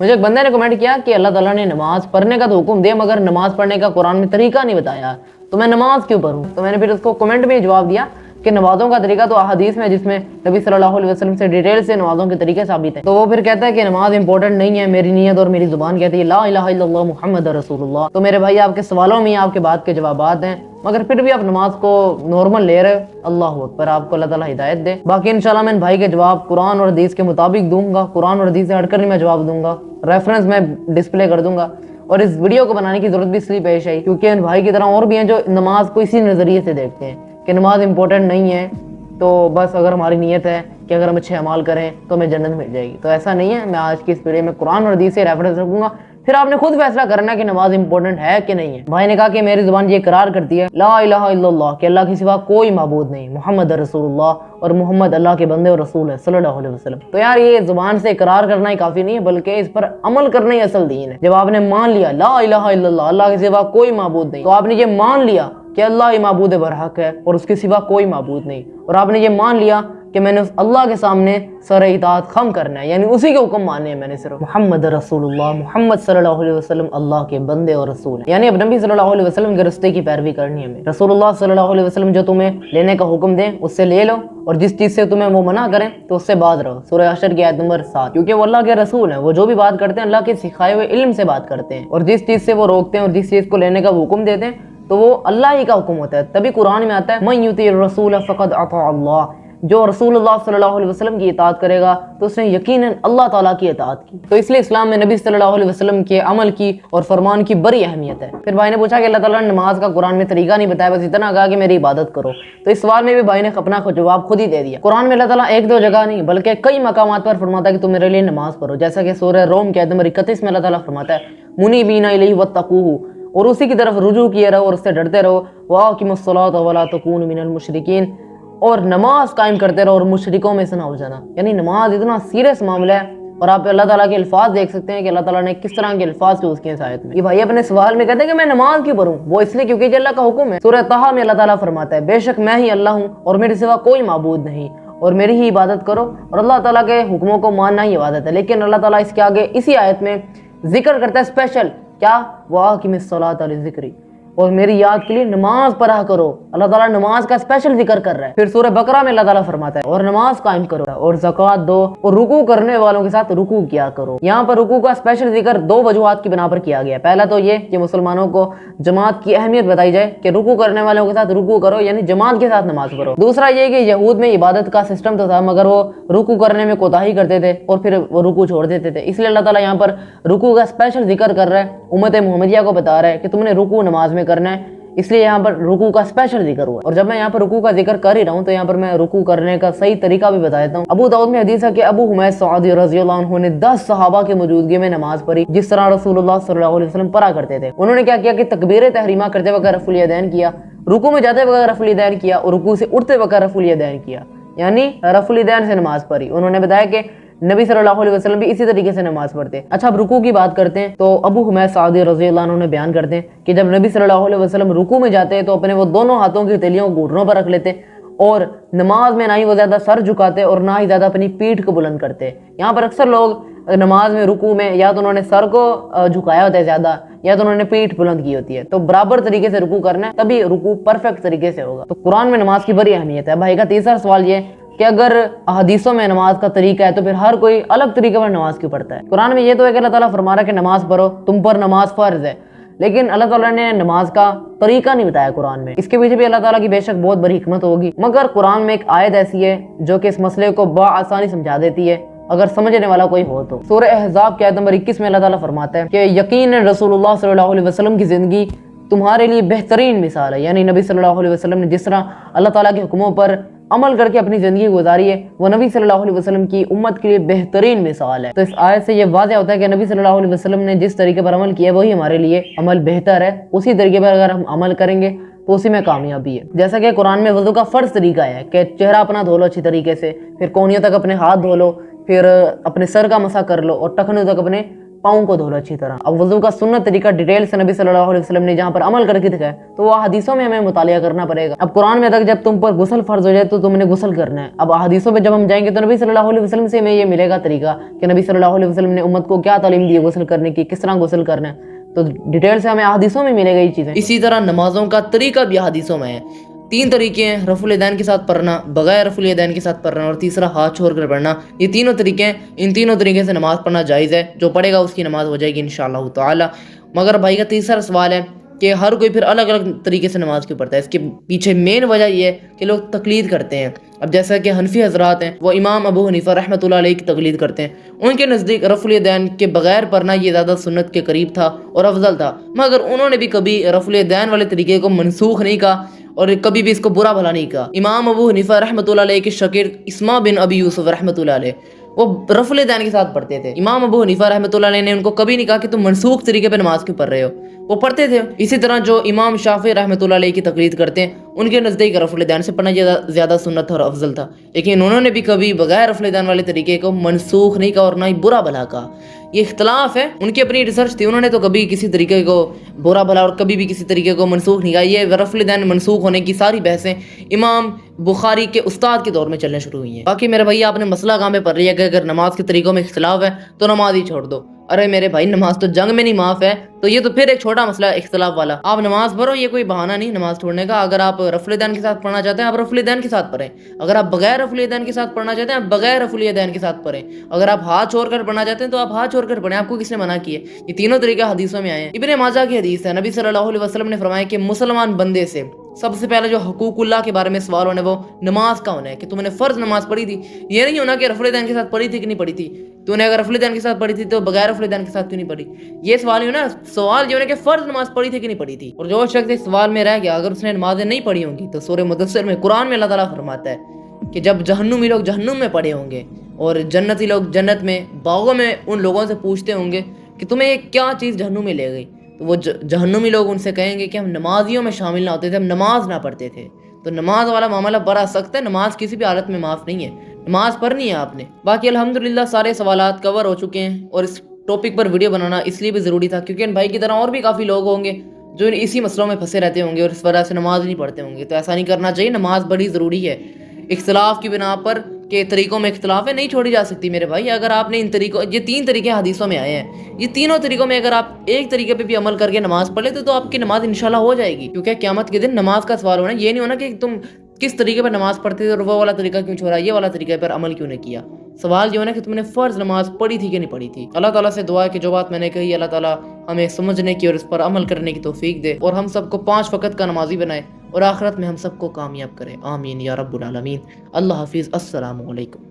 मुझे एक बंदे ने कमेंट किया कि अल्लाह ताला ने नमाज पढ़ने का तो हुक्म दिया मगर नमाज पढ़ने का कुरान में तरीका नहीं बताया, तो मैं नमाज क्यों पढ़ूं। तो मैंने फिर उसको कमेंट में जवाब दिया कि नमाजों का तरीका तो अहादीस में जिसमें नबी सल्लल्लाहु अलैहि वसल्लम से डिटेल से नमाजों के तरीके साबित है। तो वो फिर कहता है कि नमाज इंपॉर्टेंट नहीं है, मेरी नीयत और मेरी जुबान कहती है ला इलाहा इल्लल्लाह मुहम्मद रसूलुल्लाह। तो मेरे भाई आपके सवालों में आपके बात के जवाबात हैं, मगर फिर भी आप नमाज को नॉर्मल ले रहे हो। अल्लाह अकबर, आपको अल्लाह ताला हिदायत दे। बाकी इंशाल्लाह मैं इन भाई के जवाब कुरान और हदीस के मुताबिक दूंगा, कुरान और हदीस से हटकर नहीं मैं जवाब दूंगा, रेफरेंस मैं डिस्प्ले कर दूंगा। और इस वीडियो को बनाने की जरूरत भी इसलिए पेश आई क्योंकि इन भाई की तरह और भी हैं जो नमाज को इसी नजरिए से देखते हैं कि नमाज इंपॉर्टेंट नहीं है, तो बस अगर हमारी नीयत है कि अगर हम अच्छे अमाल करें तो हमें जन्नत मिल जाएगी। तो ऐसा नहीं है। मैं आज की इस वीडियो में कुरान और हदीस से रेफरेंस रखूंगा, फिर आपने खुद फैसला करना कि नमाज इंपॉर्टेंट है कि नहीं है। भाई ने कहा कि मेरी जुबान ये इकरार करती है ला इलाहा इल्लल्लाह कि अल्लाह के सिवा कोई माबूद नहीं, मुहम्मद रसूलुल्लाह और मुहम्मद अल्लाह के बंदे और रसूल है सल्लल्लाहु अलैहि वसल्लम। तो यार ये जुबान से इकरार करना ही काफी नहीं है, बल्कि इस पर अमल करना ही असल दीन है। जब आपने मान लिया ला इलाहा इल्लल्लाह अल्लाह के सिवा कोई माबूद नहीं, तो आपने ये मान लिया कि अल्लाह ही माबूद बरहक है और उसके सिवा कोई माबूद नहीं, और आपने ये मान लिया कि मैंने उस अल्लाह के सामने सर इताअत खम करना है, यानी उसी के हुक्म मानने हैं मैंने सिर्फ। मुहम्मद रसूलुल्लाह, मुहम्मद सल्लल्लाहु अलैहि वसल्लम अल्लाह के बंदे और रसूल हैं, यानी अब नबी सल्लल्लाहु अलैहि वसल्लम के रास्ते की पैरवी करनी है हमें। रसूलुल्लाह सल्लल्लाहु अलैहि वसल्लम जो तुम्हें लेने का हुक्म दें उससे ले लो, और जिस चीज से तुम्हें वो मना करें तो उससे बात रहो। सूरह हशर की आयत नंबर 7, क्योंकि वो अल्लाह के रसूल हैं, वो जो भी बात करते हैं अल्लाह के सिखाए हुए इल्म से बात करते हैं, और जिस चीज से वो रोकते हैं और जिस चीज को लेने का हुक्म देते हैं तो वो अल्लाह ही का हुक्म होता है। तभी कुरान में आता है मन युती रसूल फक़द अता अल्लाह, जो रसूलुल्लाह सल्लल्लाहु अलैहि वसल्लम की इताअत करेगा तो उसने यकीनन अल्लाह ताला की इताअत की। तो इसलिए इस्लाम में नबी सल्लल्लाहु अलैहि वसल्लम के अमल की और फरमान की बड़ी अहमियत है। फिर भाई ने पूछा कि अल्लाह ताला ने नमाज का कुरान में तरीका नहीं बताया, बस इतना कहा कि मेरी इबादत करो। तो इस सवाल में भी भाई ने अपना जवाब खुद ही दे दिया। कुरान में अल्लाह ताला एक दो जगह नहीं बल्कि कई मकामात पर फरमाता है कि तुम मेरे लिए नमाज पढ़ो, जैसा कि सूरह रोम के आयत नंबर 31 में अल्लाह ताला फरमाता है मुनीबीना इलैहि वत्तकूहु, और उसी की तरफ रुजू किए रहो और उससे डरते रहो, वाक़िमुस्सलाता वला तकूनु मिनल मुशरिकीन, और नमाज कायम करते रहो और मुशरिकों में से ना हो जाना। यानी नमाज इतना सीरियस मामला है, और आप अल्लाह ताला के अल्फाज देख सकते हैं कि अल्लाह ताला ने किस तरह के अल्फाज यूज किए इस आयत में। ये भाई अपने सवाल में कहते हैं कि मैं नमाज क्यों पढ़ूं, वो इसलिए क्योंकि ये अल्लाह का हुक्म है। सूरह तहा में अल्लाह ताला फरमाता है बेशक मैं ही अल्लाह हूँ और मेरे सिवा कोई माबूद नहीं, और मेरी ही इबादत करो, और अल्लाह ताला के हुक्मों को मानना ही इबादत है। लेकिन अल्लाह ताला इसके आगे इसी आयत में जिक्र करता है स्पेशल, क्या वाक़िमिस्सलात लिज़िक्री, और मेरी याद के लिए नमाज पढ़ा करो। अल्लाह ताला नमाज का स्पेशल जिक्र कर रहा है। फिर सूरह बकरा में अल्लाह ताला फरमाता है और नमाज कायम करो और ज़कात दो और रुकू करने वालों के साथ रुकू किया करो। यहाँ पर रुकू का स्पेशल जिक्र दो वजूहात की बिना पर किया गया। पहला तो ये कि मुसलमानों को जमात की अहमियत बताई जाए कि रुकू करने वालों के साथ रुकू करो, यानी जमात के साथ नमाज पढ़ो। दूसरा ये कि यहूद में इबादत का सिस्टम तो था मगर वो रुकू करने में कोताही करते थे और फिर वो रुकू छोड़ देते थे, इसलिए अल्लाह ताला यहाँ पर रुकू का स्पेशल जिक्र कर रहा है, उम्मत मुहम्मदिया को बता रहा है कि तुमने रुकू नमाज में करना है, इसलिए यहाँ पर रुकू का स्पेशल जिक्र हुआ। और जब मैं यहाँ पर रुकू का जिक्र कर ही रहा हूँ तो यहाँ पर मैं रुकू करने का सही तरीका भी बता देता हूँ। अबू दाऊद में हदीस है कि अबू हुमैद सऊदी रज़ियल्लाहु अन्हु ने 10 सहाबा की मौजूदगी में नमाज पढ़ी जिस तरह रसूलुल्लाह सल्लल्लाहु अलैहि वसल्लम पढ़ा करते थे। उन्होंने क्या किया कि तकबीर तहरीमा करते वक्त रफ़ुल यदैन किया, रुकू में जाते वक्त रफ़ुल यदैन किया, और रुकू से उठते वक्त रफ़ुल यदैन किया, यानी रफ़ुल यदैन से नमाज पढ़ी। उन्होंने बताया कि नबी सल्लल्लाहु अलैहि वसल्लम भी इसी तरीके से नमाज पढ़ते हैं। अच्छा, अब रुकू की बात करते हैं तो अबू हुमैद सऊदी रज़ियल्लाहु अन्हु ने बयान करते हैं कि जब नबी सल्लल्लाहु अलैहि वसल्लम रुकू में जाते तो अपने वो दोनों हाथों की हथेलियों को घुटनों पर रख लेते, और नमाज में ना ही वो ज्यादा सर झुकाते और ना ही ज्यादा अपनी पीठ को बुलंद करते। यहाँ पर अक्सर लोग नमाज में रुकू में या तो उन्होंने सर को झुकाया होता है ज्यादा, या तो उन्होंने पीठ बुलंद की होती है। तो बराबर तरीके से रुकू करना है, तभी रुकू परफेक्ट तरीके से होगा। तो कुरान में नमाज की बड़ी अहमियत है। भाई का तीसरा सवाल ये कि अगर हदीसों में नमाज का तरीका है तो फिर हर कोई अलग तरीके पर नमाज क्यों पढ़ता है। कुरान में ये तो है कि अल्लाह ताला फरमा रहा है कि नमाज पढ़ो, तुम पर नमाज फर्ज है, लेकिन अल्लाह ताला ने नमाज का तरीका नहीं बताया कुरान में। इसके पीछे भी अल्लाह ताला की बेशक बहुत बड़ी हिकमत होगी, मगर कुरान में एक आयत ऐसी है जो कि इस मसले को बआसानी समझा देती है अगर समझने वाला कोई हो तो। सूरह अहज़ाब के आयत नंबर 21 में अल्लाह ताला फरमाता है कि यकीनन रसूलुल्लाह सल्लल्लाहु अलैहि वसल्लम की जिंदगी तुम्हारे लिए बेहतरीन मिसाल है, यानी नबी सल्लल्लाहु अलैहि वसल्लम ने जिस तरह अल्लाह ताला के हुक्मों पर अमल करके अपनी जिंदगी गुजारी है वो नबी सल्लल्लाहु अलैहि वसल्लम की उम्मत के लिए बेहतरीन मिसाल है। तो इस आयत से ये वाज़ेह होता है कि नबी सल्लल्लाहु अलैहि वसल्लम ने जिस तरीके पर अमल किया वही हमारे लिए अमल बेहतर है। उसी तरीके पर अगर हम अमल करेंगे तो उसी में कामयाबी है। जैसा कि कुरान में वज़ू का फ़र्ज तरीका है कि चेहरा अपना धो लो अच्छी तरीके से, फिर कोहनियों तक अपने हाथ धो लो, फिर अपने सर का मसा कर लो और टखनों तक अपने पाँव को धो लो अच्छी तरह। अब वजू का सुन्नत तरीका डिटेल से नबी सल्लल्लाहु अलैहि वसल्लम ने जहाँ पर अमल करके दिखाया तो वो हदीसों में हमें मुतालिया करना पड़ेगा। अब कुरान में तक जब तुम पर गुस्ल फर्ज हो जाए तो तुमने गुस्ल करना है। अब हदीसों में जब हम जाएंगे तो नबी सल्लल्लाहु अलैहि वसल्लम से हमें ये मिलेगा तरीका कि नबी सल्लल्लाहु अलैहि वसल्लम ने उम्मत को क्या तालीम दी है गुस्ल करने की, किस तरह गुस्ल करना है, तो डिटेल से हमें हदीसों में मिलेगा ये चीज़ें। इसी तरह नमाजों का तरीका भी हदीसों में है। 3 तरीके हैं, रफुल यदैन के साथ पढ़ना, बगैर रफुल यदैन के साथ पढ़ना और तीसरा हाथ छोड़ कर पढ़ना। ये तीनों तरीके हैं। इन तीनों तरीके से नमाज़ पढ़ना जायज़ है। जो पढ़ेगा उसकी नमाज़ हो जाएगी इंशाअल्लाह ताला। मगर भाई का तीसरा सवाल है कि हर कोई फिर अलग अलग तरीके से नमाज़ क्यों पढ़ता है। इसके पीछे मेन वजह ये है कि लोग तकलीद करते हैं। अब जैसा कि हनफी हजरात हैं वो इमाम अबू हनीफा रहमतुल्लाह अलैह की तकलीद करते हैं। उनके नज़दीक रफुल यदैन के बगैर पढ़ना ये ज़्यादा सुन्नत के करीब था और अफजल था। मगर उन्होंने भी कभी रफुल यदैन वाले तरीके को मनसूख नहीं कहा और कभी भी इसको बुरा भला नहीं कहा। इमाम अबू हनीफा रहमतुल्लाह अलैह के शागिर्द इस्मा बिन अबी यूसुफ रहमतुल्लाह अलैह वो रफुल यदैन के साथ पढ़ते थे। इमाम अबू हनीफा रहमतुल्लाह अलैह ने उनको कभी नहीं कहा कि तुम मनसूख तरीके पे नमाज क्यों पढ़ रहे हो, वो पढ़ते थे। इसी तरह जो इमाम शाफी रहमतुल्लाह अलैह की तकलीद करते हैं उनके नज़दीक रफुल यदैन से पढ़ना ज़्यादा सुन्नत और अफजल था। लेकिन उन्होंने भी कभी बगैर रफुल यदैन वाले तरीके को मनसूख नहीं कहा और ना ही बुरा भला कहा। ये इख्तलाफ है, उनकी अपनी रिसर्च थी। उन्होंने तो कभी किसी तरीके को बुरा भला और कभी भी किसी तरीके को मनसूख नहीं कहा। ये रफुल यदैन मनसूख होने की सारी बहसें इमाम बुखारी के उस्ताद के दौर में चलने शुरू हुई हैं। बाकी मेरे भैया आपने मसला कहाँ पे पढ़ रही है कि अगर नमाज के तरीकों में इख्तलाफ है तो नमाज ही छोड़ दो। अरे मेरे भाई नमाज तो जंग में नहीं माफ़ है, तो ये तो फिर एक छोटा मसला है इख्तलाफ वाला। आप नमाज पढ़ो, ये कोई बहाना नहीं नमाज छोड़ने का। अगर आप रफुल यदैन के साथ पढ़ना चाहते हैं आप रफुल यदैन के साथ पढ़ें। अगर आप बगैर रफुल यदैन के साथ पढ़ना चाहते हैं आप बगैर रफुल यदैन के साथ पढ़ें। अगर आप हाथ छोड़ कर पढ़ना चाहते हैं तो आप हाथ छोड़ कर पढ़ें। आपको किसने मना किया? ये तीनों तरीके हदीसों में आए हैं। इब्ने माजा की हदीस है, नबी सल्लल्लाहु अलैहि वसल्लम ने फरमाया कि मुसलमान बंदे से सबसे पहले जो हुकूकुल्लाह के बारे में सवाल होना है वो नमाज का होना है कि तुमने फ़र्ज नमाज पढ़ी थी। ये नहीं होना कि रफुल यदैन के साथ पढ़ी थी कि नहीं पढ़ी थी। तूने अगर रफुल यदैन के साथ पढ़ी थी तो बगैर रफुल यदैन के साथ क्यों नहीं पढ़ी। ये सवाल ही हो ना, सवाल जो है कि फ़र्ज नमाज पढ़ी थी कि नहीं पढ़ी थी। और जो शख्स इस सवाल में रह गया अगर उसने नमाजें नहीं पढ़ी होंगी तो सूरह मुदस्सिर में कुरान में अल्लाह ताला फरमाता है कि जब जहन्नुमी लोग जहन्नुम में पड़े होंगे और जन्नती लोग जन्नत में बागों में उन लोगों से पूछते होंगे कि तुम्हें ये क्या चीज़ जहन्नुम में ले गई, तो वो जहन्नुमी लोग उनसे कहेंगे कि हम नमाजियों में शामिल ना होते थे, हम नमाज ना पढ़ते थे। तो नमाज वाला मामला बड़ा सख्त है। नमाज किसी भी हालत में माफ़ नहीं है, नमाज पढ़नी है आपने। बाकी अल्हम्दुलिल्लाह सारे सवालात कवर हो चुके हैं और इस टॉपिक पर वीडियो बनाना इसलिए भी ज़रूरी था क्योंकि इन भाई की तरह और भी काफ़ी लोग होंगे जो इसी मसलों में फंसे रहते होंगे और इस वजह से नमाज नहीं पढ़ते होंगे। तो ऐसा नहीं करना चाहिए, नमाज बड़ी ज़रूरी है। इख्तलाफ की बिना पर के तरीक़ों में इख्तलाफ है, नहीं छोड़ी जा सकती मेरे भाई। अगर आपने इन तरीक़ों, ये 3 तरीके हदीसों में आए हैं, ये तीनों तरीक़ों में अगर आप एक तरीके पे भी अमल करके नमाज़ पढ़ लेते तो आपकी नमाज इंशाल्लाह हो जाएगी। क्योंकि क़यामत के दिन नमाज का सवाल होना, ये नहीं होना कि तुम किस तरीके पर नमाज़ पढ़ते थे और वो वाला तरीका क्यों छोड़ा, ये वाला तरीके पर अमल क्यों नहीं किया। सवाल ये होना कि तुमने फ़र्ज़ नमाज पढ़ी थी कि नहीं पढ़ी थी। अल्लाह ताला से दुआ है कि जो बात मैंने कही अल्लाह ताला हमें समझने की और इस पर अमल करने की तौफीक दे और हम सबको 5 वक़्त का नमाजी बनाए और आखिरत में हम सबको कामयाब करे। आमीन या रब्बुल आलमीन। अल्लाह हाफिज़। अस्सलामु अलैकुम।